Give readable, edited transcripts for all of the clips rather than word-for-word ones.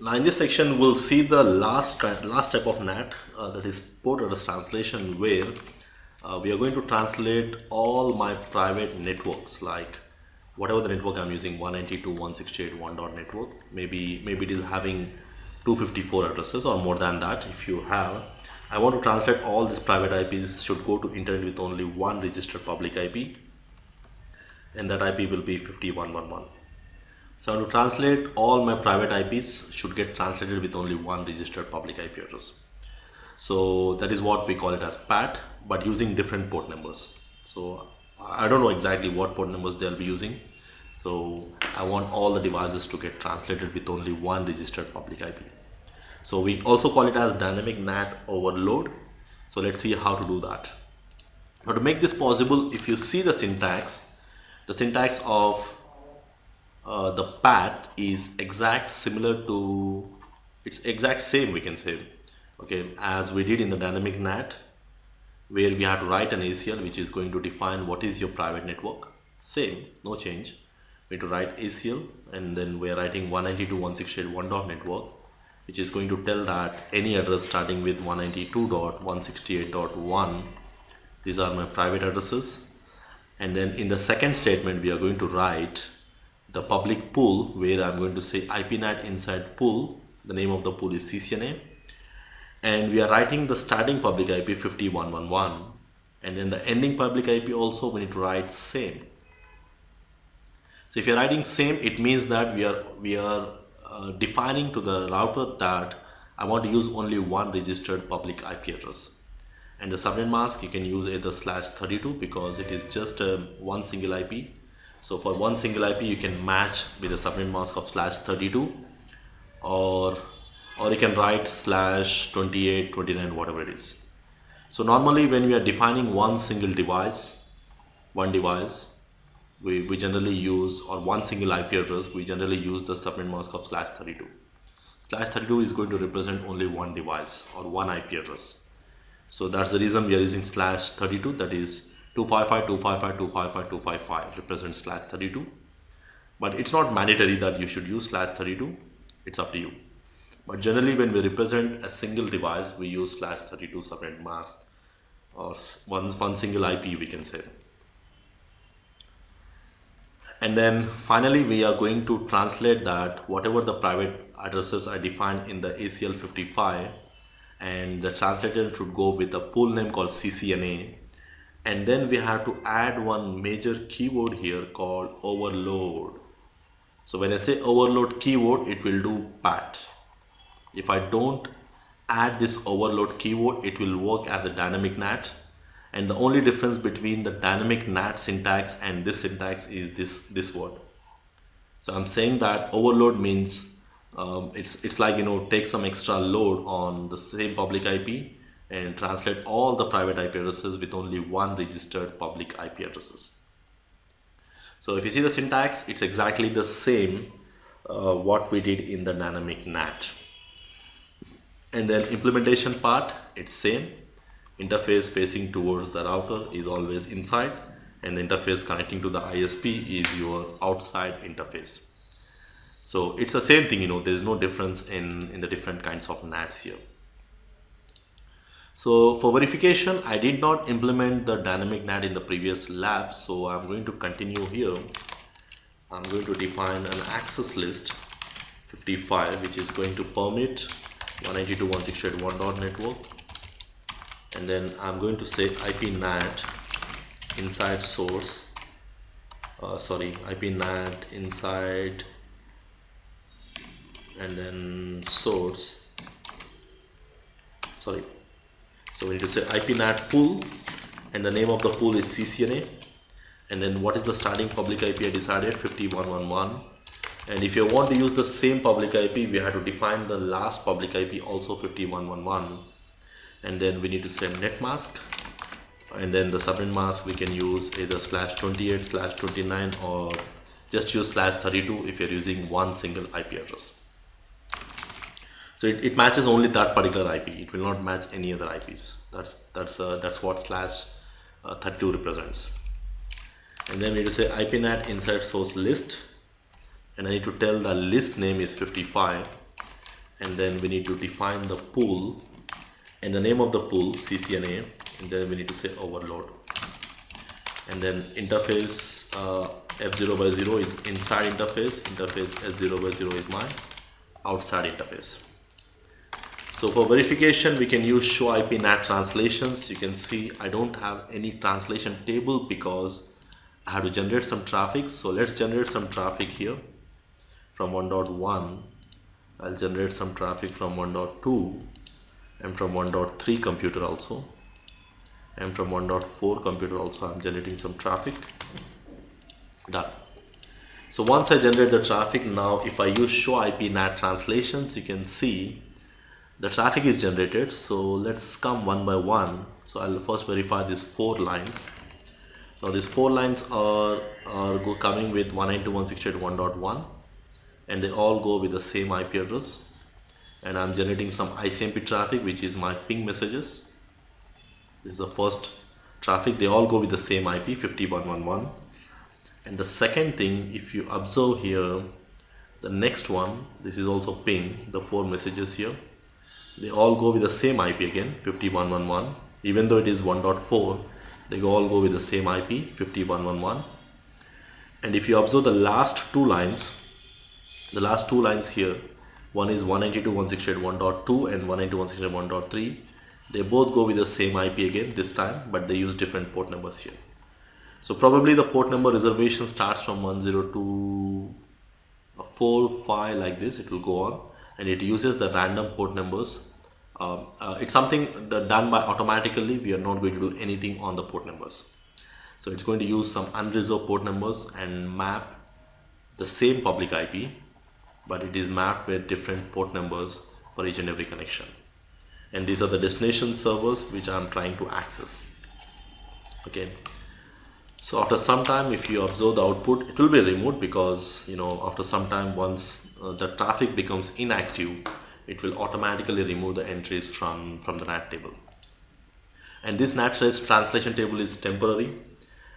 Now in this section we'll see the last type of NAT, that is port address translation, where we are going to translate all my private networks, like whatever the network I'm using, 192.168.1 network, maybe it is having 254 addresses or more than that. If you have, I want to translate all these private IPs should go to internet with only one registered public IP, and that IP will be 5111. So I want to translate all my private IPs should get translated with only one registered public IP address. So that is what we call it as PAT, but using different port numbers. So I don't know exactly what port numbers they'll be using. So I want all the devices to get translated with only one registered public IP. So we also call it as dynamic NAT overload. So let's see how to do that. Now to make this possible, if you see the syntax of the PAT is exact same, we can say, okay, as we did in the dynamic NAT, where we have to write an ACL which is going to define what is your private network. Same, no change. We need to write ACL, and then we're writing 192.168.1 network, which is going to tell that any address starting with 192.168.1, these are my private addresses. And then in the second statement we are going to write the public pool, where I'm going to say IPNAT inside pool. The name of the pool is CCNA, and we are writing the starting public IP 5111, and then the ending public IP also we need to write same. So if you're writing same, it means that we are defining to the router that I want to use only one registered public IP address. And the subnet mask, you can use either /32 because it is just one single IP. So for one single IP you can match with a subnet mask of /32, or you can write /28, 29, whatever it is. So normally when we are defining one single device, we generally use, or one single IP address, we generally use the subnet mask of /32. /32 is going to represent only one device or one IP address. So that's the reason we are using /32, that is 255.255.255.255 represents /32. But it's not mandatory that you should use /32, it's up to you. But generally when we represent a single device, we use /32 subnet mask, or one single IP, we can say. And then finally we are going to translate that whatever the private addresses are defined in the ACL 55, and the translator should go with a pool name called CCNA. And then we have to add one major keyword here called overload. So when I say overload keyword, it will do PAT. If I don't add this overload keyword, it will work as a dynamic NAT. And the only difference between the dynamic NAT syntax and this syntax is this word. So I'm saying that overload means it's like, take some extra load on the same public IP and translate all the private IP addresses with only one registered public IP addresses. So if you see the syntax, it's exactly the same what we did in the dynamic NAT. And then implementation part, it's same. Interface facing towards the router is always inside, and the interface connecting to the ISP is your outside interface. So it's the same thing, there is no difference in the different kinds of NATs here. So for verification, I did not implement the dynamic NAT in the previous lab, so I'm going to continue here. I'm going to define an access list 55, which is going to permit 192.168.1 network, and then I'm going to say IPNAT inside source, IPNAT inside, and then source, So we need to say IPNAT pool, and the name of the pool is CCNA, and then what is the starting public IP I decided, 5111. And if you want to use the same public IP, we have to define the last public IP also 5111, and then we need to say net mask, and then the subnet mask we can use either /28, /29, or just use /32 if you're using one single IP address. So it matches only that particular IP. It will not match any other IPs. That's what /32 represents. And then we need to say IPNAT inside source list, and I need to tell the list name is 55, and then we need to define the pool and the name of the pool CCNA, and then we need to say overload, and then interface F0 by 0 is inside interface S0 by 0 is my outside interface. So for verification we can use show IP NAT translations. You can see I don't have any translation table because I have to generate some traffic. So let's generate some traffic here from 1.1. I'll generate some traffic from 1.2 and from 1.3 computer also, and from 1.4 computer also I'm generating some traffic. Done. So once I generate the traffic, now if I use show IP NAT translations, you can see the traffic is generated. So let's come one by one. So I'll first verify these 4 lines. Now these 4 lines are coming with 192.168.1.1, and they all go with the same IP address, and I'm generating some ICMP traffic, which is my ping messages. This is the first traffic. They all go with the same IP 51.1.1. And the second thing, if you observe here, the next one, this is also ping, the 4 messages here, they all go with the same IP again 51.1.1. Even though it is 1.4, they all go with the same IP 51.1.1. And if you observe the last 2 lines, here, one is 192.168.1.2 and 192.168.1.3. they both go with the same IP again this time, but they use different port numbers here. So probably the port number reservation starts from 102.4.5 like this. It will go on, and it uses the random port numbers. It's something done by automatically. We are not going to do anything on the port numbers. So it's going to use some unreserved port numbers and map the same public IP, but it is mapped with different port numbers for each and every connection. And these are the destination servers which I'm trying to access. Okay. So after some time, if you observe the output, it will be removed because after some time, once the traffic becomes inactive, it will automatically remove the entries from the NAT table. And this NAT translation table is temporary,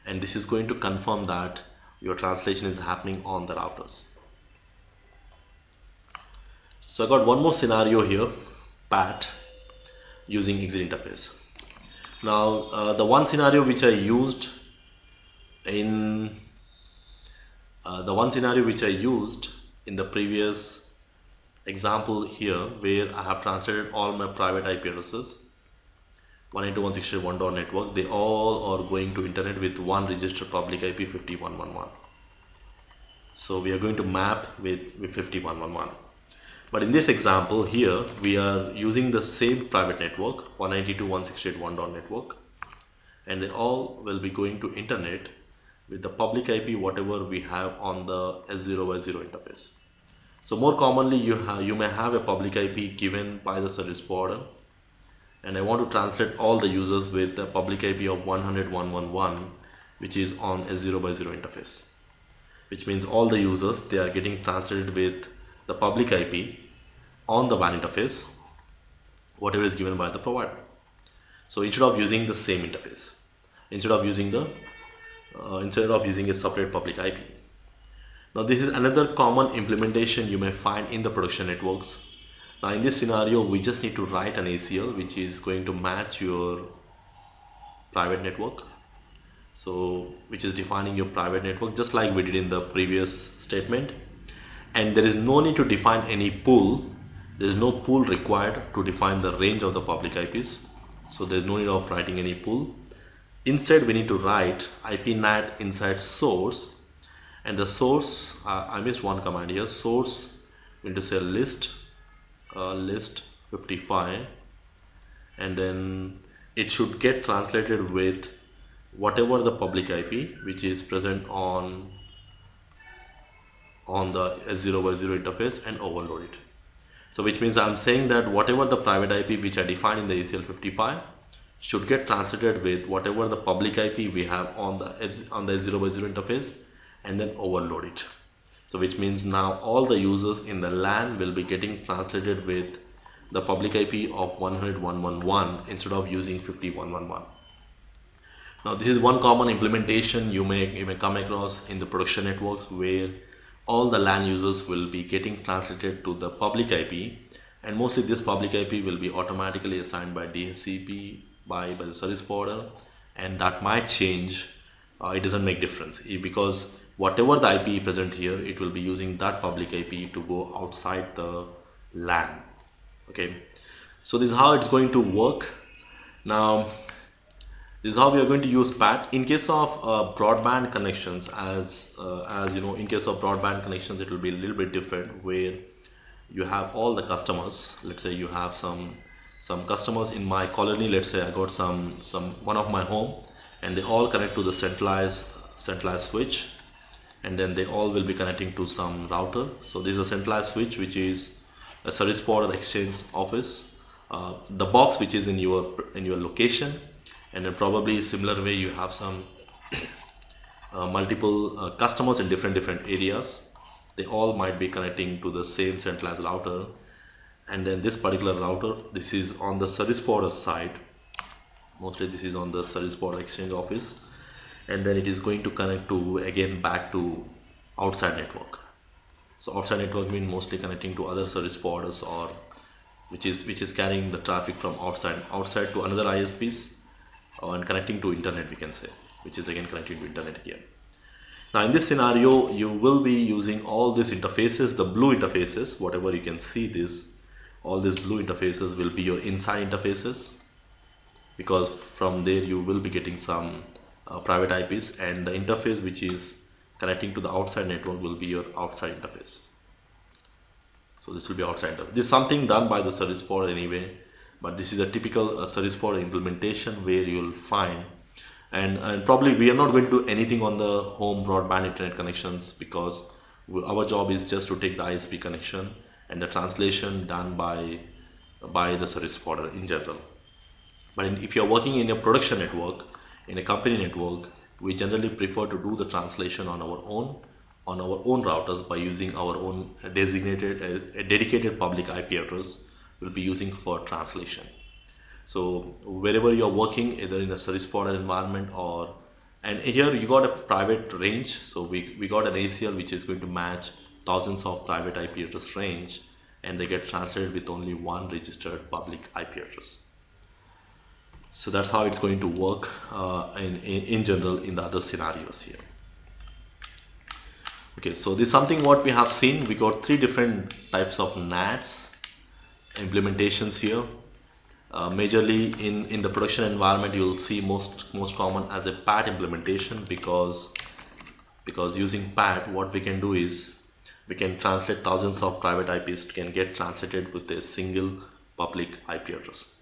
and this is going to confirm that your translation is happening on the routers. So I got one more scenario here, PAT using exit interface. Now the one scenario which I used in the previous example here, where I have translated all my private IP addresses 192.168.1.1 network, they all are going to internet with one registered public IP 51.1.1. So we are going to map with 51.1.1. But in this example here, we are using the same private network 192.168.1.1 network, and they all will be going to internet with the public IP whatever we have on the S0 by 0 interface. So more commonly you may have a public IP given by the service provider, and I want to translate all the users with the public IP of 100.1.1.1, which is on S0 by 0 interface, which means all the users, they are getting translated with the public IP on the WAN interface, whatever is given by the provider. So instead of using the same interface, instead of using a separate public IP. Now this is another common implementation you may find in the production networks. Now in this scenario, we just need to write an ACL which is going to match your private network. So which is defining your private network just like we did in the previous statement. And there is no need to define any pool. There is no pool required to define the range of the public IPs. So there is no need of writing any pool. Instead, we need to write IP NAT inside source, and the source, I missed one command here. Source, we need to say list 55, and then it should get translated with whatever the public IP which is present on the S0 by 0 interface and overload it. So which means I'm saying that whatever the private IP which I defined in the ACL 55 should get translated with whatever the public IP we have on the S0 by 0 interface and then overload it. So which means now all the users in the LAN will be getting translated with the public IP of 100.1.1.1 instead of using 50.1.1.1. Now this is one common implementation you may come across in the production networks, where all the LAN users will be getting translated to the public IP and mostly this public IP will be automatically assigned by DHCP by the service provider, and that might change. It doesn't make difference because whatever the IP present here, it will be using that public IP to go outside the LAN. Okay, so this is how it's going to work. Now this is how we are going to use PAT in case of broadband connections. As you know, in case of broadband connections, it will be a little bit different, where you have all the customers. Let's say you have some customers in my colony. Let's say I got some one of my home, and they all connect to the centralized switch, and then they all will be connecting to some router. So this is a centralized switch, which is a service provider exchange office, the box which is in your location, and then probably similar way you have some multiple customers in different areas. They all might be connecting to the same centralized router, and then this particular router, this is on the service provider side. Mostly this is on the service provider exchange office, and then it is going to connect to again back to outside network. So outside network means mostly connecting to other service providers, or which is carrying the traffic from outside to another ISPs, and connecting to internet, we can say, which is again connecting to internet here. Now in this scenario, you will be using all these interfaces, the blue interfaces, whatever you can see this, all these blue interfaces will be your inside interfaces, because from there you will be getting some private IPs, and the interface which is connecting to the outside network will be your outside interface. So this will be outside interface. This is something done by the service provider anyway, but this is a typical service provider implementation where you will find, and probably we are not going to do anything on the home broadband internet connections, because our job is just to take the ISP connection and the translation done by the service provider in general. But if you are working in a production network, in a company network, we generally prefer to do the translation on our own routers by using our own dedicated public IP address we'll be using for translation. So wherever you're working, either in a service provider environment and here you got a private range. So we got an ACL which is going to match thousands of private IP address range, and they get translated with only one registered public IP address. So that's how it's going to work in general in the other scenarios here. Okay, so this is something what we have seen. We got three different types of NATs implementations here. Majorly in the production environment, you will see most common as a PAT implementation, because using PAT, what we can do is we can translate thousands of private IPs can get translated with a single public IP address.